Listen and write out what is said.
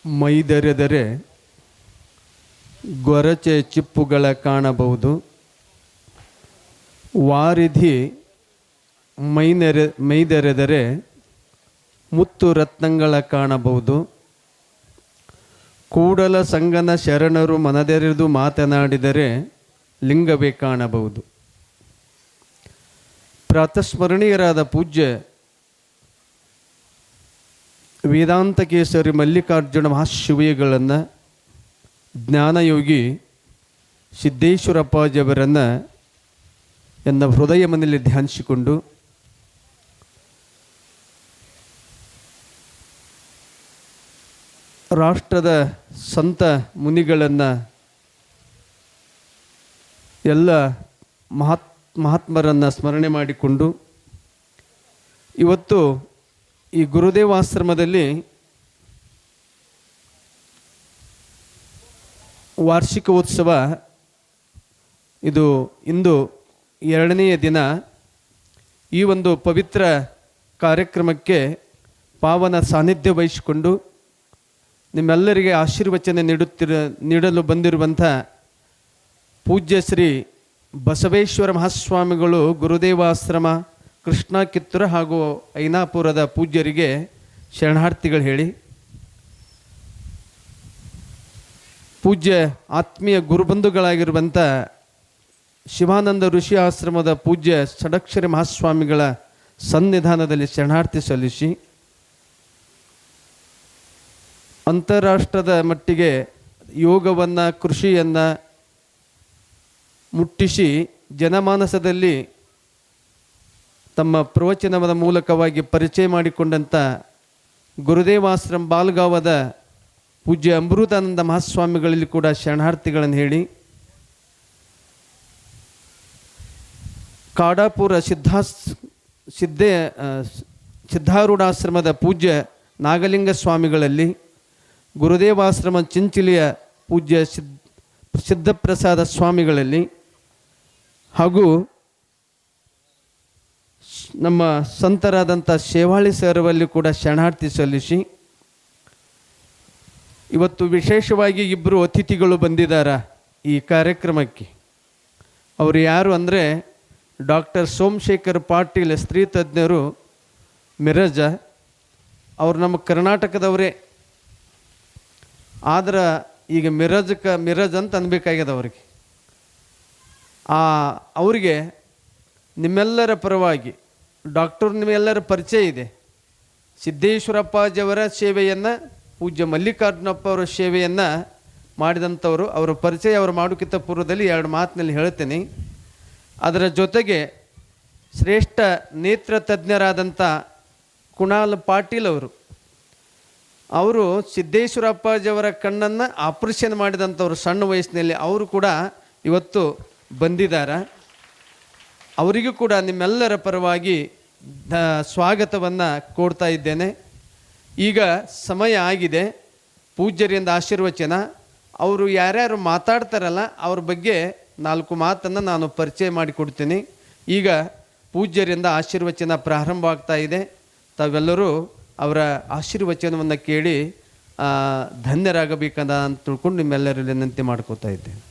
ಮೈದೆರೆದರೆ ಗೊರಚೆ ಚಿಪ್ಪುಗಳ ಕಾಣಬಹುದು. ವಾರಿಧಿ ಮೈದೆರೆದರೆ ಮುತ್ತು ರತ್ನಗಳ ಕಾಣಬಹುದು. ಕೂಡಲ ಸಂಗನ ಶರಣರು ಮನದೆರೆದು ಮಾತನಾಡಿದರೆ ಲಿಂಗವೇ ಕಾಣಬಹುದು. ಪ್ರಾತಸ್ಮರಣೀಯರಾದ ಪೂಜ್ಯ ವೇದಾಂತ ಕೇಸರಿ ಮಲ್ಲಿಕಾರ್ಜುನ ಮಹಾಶಿವಗಳನ್ನು, ಜ್ಞಾನಯೋಗಿ ಸಿದ್ದೇಶ್ವರಪ್ಪಾಜಿಯವರನ್ನು ಎನ್ನ ಹೃದಯ ಮನೆಯಲ್ಲಿ ಧ್ಯಾನಿಸಿಕೊಂಡು ರಾಷ್ಟ್ರದ ಸಂತ ಮುನಿಗಳನ್ನು, ಎಲ್ಲ ಮಹಾತ್ಮರನ್ನು ಸ್ಮರಣೆ ಮಾಡಿಕೊಂಡು ಇವತ್ತು ಈ ಗುರುದೇವಾಶ್ರಮದಲ್ಲಿ ವಾರ್ಷಿಕೋತ್ಸವ ಇದು ಇಂದು 2ನೆಯ ದಿನ. ಈ ಒಂದು ಪವಿತ್ರ ಕಾರ್ಯಕ್ರಮಕ್ಕೆ ಪಾವನ ಸಾನ್ನಿಧ್ಯ ವಹಿಸಿಕೊಂಡು ನಿಮ್ಮೆಲ್ಲರಿಗೆ ಆಶೀರ್ವಚನ ನೀಡಲು ಬಂದಿರುವಂಥ ಪೂಜ್ಯ ಶ್ರೀ ಬಸವೇಶ್ವರ ಮಹಾಸ್ವಾಮಿಗಳು ಗುರುದೇವಾಶ್ರಮ ಕೃಷ್ಣ ಕಿತ್ತೂರು ಹಾಗೂ ಐನಾಪುರದ ಪೂಜ್ಯರಿಗೆ ಶರಣಾರ್ಥಿಗಳು ಹೇಳಿ, ಪೂಜ್ಯ ಆತ್ಮೀಯ ಗುರುಬಂಧುಗಳಾಗಿರುವಂಥ ಶಿವಾನಂದ ಋಷಿ ಆಶ್ರಮದ ಪೂಜ್ಯ ಷಡಕ್ಷರಿ ಮಹಾಸ್ವಾಮಿಗಳ ಸನ್ನಿಧಾನದಲ್ಲಿ ಶರಣಾರ್ಥಿ ಸಲ್ಲಿಸಿ, ಅಂತಾರಾಷ್ಟ್ರದ ಮಟ್ಟಿಗೆ ಯೋಗವನ್ನು, ಕೃಷಿಯನ್ನು ಮುಟ್ಟಿಸಿ ಜನಮಾನಸದಲ್ಲಿ ತಮ್ಮ ಪ್ರವಚನದ ಮೂಲಕವಾಗಿ ಪರಿಚಯ ಮಾಡಿಕೊಂಡಂಥ ಗುರುದೇವಾಶ್ರಮ ಬಾಲ್ಗಾವದ ಪೂಜ್ಯ ಅಮೃತಾನಂದ ಮಹಾಸ್ವಾಮಿಗಳಲ್ಲಿ ಕೂಡ ಶರಣಾರ್ಥಿಗಳನ್ನು ಹೇಳಿ, ಕಾಡಾಪುರ ಸಿದ್ಧಾರೂಢಾಶ್ರಮದ ಪೂಜ್ಯ ನಾಗಲಿಂಗ ಸ್ವಾಮಿಗಳಲ್ಲಿ, ಗುರುದೇವಾಶ್ರಮ ಚಿಂಚಿಲಿಯ ಪೂಜ್ಯ ಸಿದ್ಧಪ್ರಸಾದ ಸ್ವಾಮಿಗಳಲ್ಲಿ ಹಾಗೂ ನಮ್ಮ ಸಂತರಾದಂಥ ಶೇವಾಳಿ ಸರವಲ್ಲಿ ಕೂಡ ಶರಣಾರ್ಥಿ ಸಲ್ಲಿಸಿ, ಇವತ್ತು ವಿಶೇಷವಾಗಿ ಇಬ್ಬರು ಅತಿಥಿಗಳು ಬಂದಿದ್ದಾರೆ ಈ ಕಾರ್ಯಕ್ರಮಕ್ಕೆ. ಅವರು ಯಾರು ಅಂದರೆ ಡಾಕ್ಟರ್ ಸೋಮಶೇಖರ್ ಪಾಟೀಲ್, ಸ್ತ್ರೀ ತಜ್ಞರು, ಮಿರಜ. ಅವರು ನಮ್ಮ ಕರ್ನಾಟಕದವರೇ, ಆದ್ರೆ ಈಗ ಮಿರಜ್ ಅಂತ ಅನ್ಬೇಕಾಗ್ಯದ ಅವ್ರಿಗೆ. ಅವರಿಗೆ ನಿಮ್ಮೆಲ್ಲರ ಪರವಾಗಿ ನಿಮ್ಮೆಲ್ಲರ ಪರಿಚಯ ಇದೆ. ಸಿದ್ದೇಶ್ವರಪ್ಪಾಜಿಯವರ ಸೇವೆಯನ್ನು, ಪೂಜ್ಯ ಮಲ್ಲಿಕಾರ್ಜುನಪ್ಪ ಅವರ ಸೇವೆಯನ್ನು ಮಾಡಿದಂಥವರು. ಅವರ ಪರಿಚಯ ಅವರು ಮಾಡೋಕ್ಕಿಂತ ಪೂರ್ವದಲ್ಲಿ 2 ಮಾತಿನಲ್ಲಿ ಹೇಳ್ತೇನೆ. ಅದರ ಜೊತೆಗೆ ಶ್ರೇಷ್ಠ ನೇತ್ರ ತಜ್ಞರಾದಂಥ ಕುಣಾಲ್ ಪಾಟೀಲ್ ಅವರು ಸಿದ್ದೇಶ್ವರಪ್ಪಾಜಿಯವರ ಕಣ್ಣನ್ನು ಆಪರೇಷನ್ ಮಾಡಿದಂಥವ್ರು ಸಣ್ಣ ವಯಸ್ಸಿನಲ್ಲಿ. ಅವರು ಕೂಡ ಇವತ್ತು ಬಂದಿದ್ದಾರೆ. ಅವರಿಗೂ ಕೂಡ ನಿಮ್ಮೆಲ್ಲರ ಪರವಾಗಿ ಸ್ವಾಗತವನ್ನು ಕೋಡ್ತಾ ಇದ್ದೇನೆ. ಈಗ ಸಮಯ ಆಗಿದೆ, ಪೂಜ್ಯರಿಂದ ಆಶೀರ್ವಚನ. ಅವರು ಯಾರ್ಯಾರು ಮಾತಾಡ್ತಾರಲ್ಲ ಅವ್ರ ಬಗ್ಗೆ 4 ಮಾತನ್ನು ನಾನು ಪರಿಚಯ ಮಾಡಿಕೊಡ್ತೀನಿ. ಈಗ ಪೂಜ್ಯರಿಂದ ಆಶೀರ್ವಚನ ಪ್ರಾರಂಭವಾಗ್ತಾ ಇದೆ. ತಾವೆಲ್ಲರೂ ಅವರ ಆಶೀರ್ವಚನವನ್ನು ಕೇಳಿ ಧನ್ಯರಾಗಬೇಕಂತ ಅಂತ ತಿಳ್ಕೊಂಡು ನಿಮ್ಮೆಲ್ಲರಲ್ಲಿ ವಿನಂತಿ ಮಾಡ್ಕೋತಾ ಇದ್ದೇನೆ.